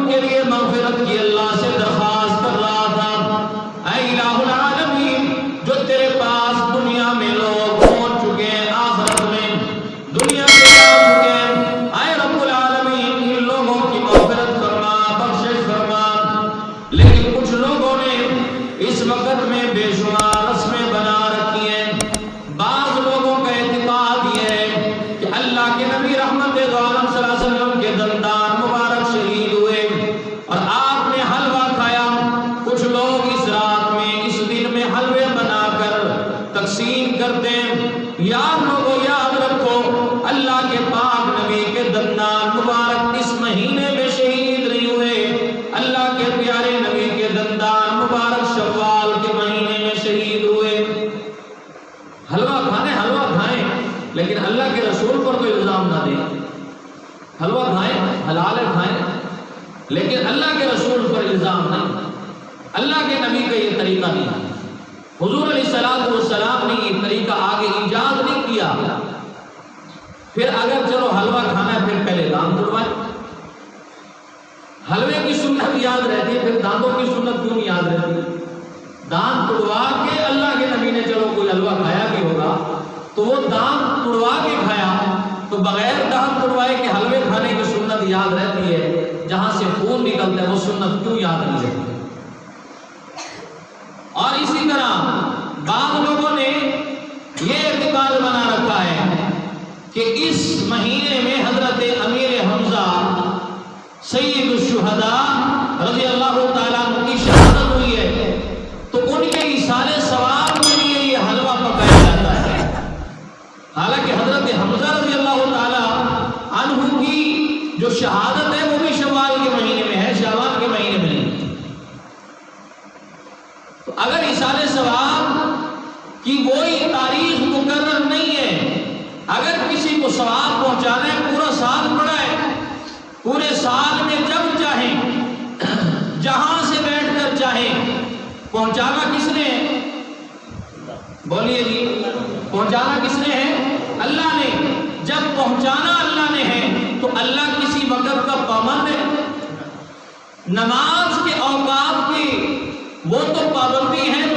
ان کے لیے مغفرت کی اللہ سے درخواست کر رہا تھا، اے الہ العالمین جو تیرے پاس دنیا میں لوگ پہنچ چکے ہیں، آخرت میں دنیا سے جا چکے ہیں، اے رب العالمین ان لوگوں کی مغفرت فرما، بخشش فرما۔ لیکن کچھ لوگوں نے اس وقت میں بے شمار رسمیں بنا رکھی ہیں۔ بعض لوگوں کا اعتقاد یہ ہے کہ اللہ کے نبی رحمت عالم صلی اللہ علیہ وسلم کے دندان مبارک شہید ہوئے اور آپ نے حلوہ کھایا۔ کچھ لوگ اس رات میں اس دن میں حلوے بنا کر تقسیم کرتے ہیں۔ یاد لوگوں یاد رکھو، اللہ کے پاک نبی کے دندان مبارک اس مہینے میں شہید نہیں ہوئے، اللہ کے پیارے نبی کے دندان مبارک شوال کے مہینے میں شہید ہوئے۔ حلوہ کھائیں لیکن اللہ کے رسول پر کوئی الزام نہ دیں۔ حلوہ کھائیں، حلال کھائیں، لیکن اللہ کے رسول پر الزام نہیں۔ اللہ کے نبی کا یہ طریقہ نہیں ہے۔ حضور علیہ السلام نے یہ طریقہ آگے ایجاد نہیں کیا۔ پھر اگر چلو حلوہ کھانا ہے پھر پہلے دانت توڑوائیں۔ حلوے کی سنت یاد رہتی ہے، پھر دانتوں کی سنت کیوں نہیں یاد رہتی؟ دانت توڑوا کے اللہ کے نبی نے چلو کوئی حلوہ کھایا بھی ہوگا تو وہ دانت توڑوا کے کھایا، تو بغیر دانت توڑوائے کے حلوے کھانے کی سنت یاد رہتی ہے، جہاں سے خون نکلتا ہے وہ سنت کیوں یاد نہیں رہتی؟ اور اسی طرح بعض لوگوں نے یہ اعتقاد بنا رکھا ہے کہ اس مہینے میں حضرت امیر حمزہ سید الشہداء رضی اللہ تعالیٰ عنہ کی شہادت ہوئی ہے، تو ان کے ایصال ثواب کے لیے یہ حلوہ پکایا جاتا ہے۔ حالانکہ حضرت حمزہ رضی اللہ تعالیٰ عنہ کی جو شہادت ہے وہ بھی شوال کے مہینے میں ہے، شعبان کے مہینے میں نہیں۔ تو اگر ایصال ثواب کی کوئی تاریخ مقرر نہیں ہے، اگر کسی کو ثواب پہنچانا ہے پورا سال پڑا ہے، پورے سال میں جب چاہیں جہاں سے بیٹھ کر چاہیں، پہنچانا کس نے ہے؟ بولیے جی، پہنچانا کس نے ہے؟ اللہ نے۔ جب پہنچانا اللہ نے ہے تو اللہ کسی وقت کا پابند ہے؟ نماز کے اوقات کی وہ تو پابندی ہے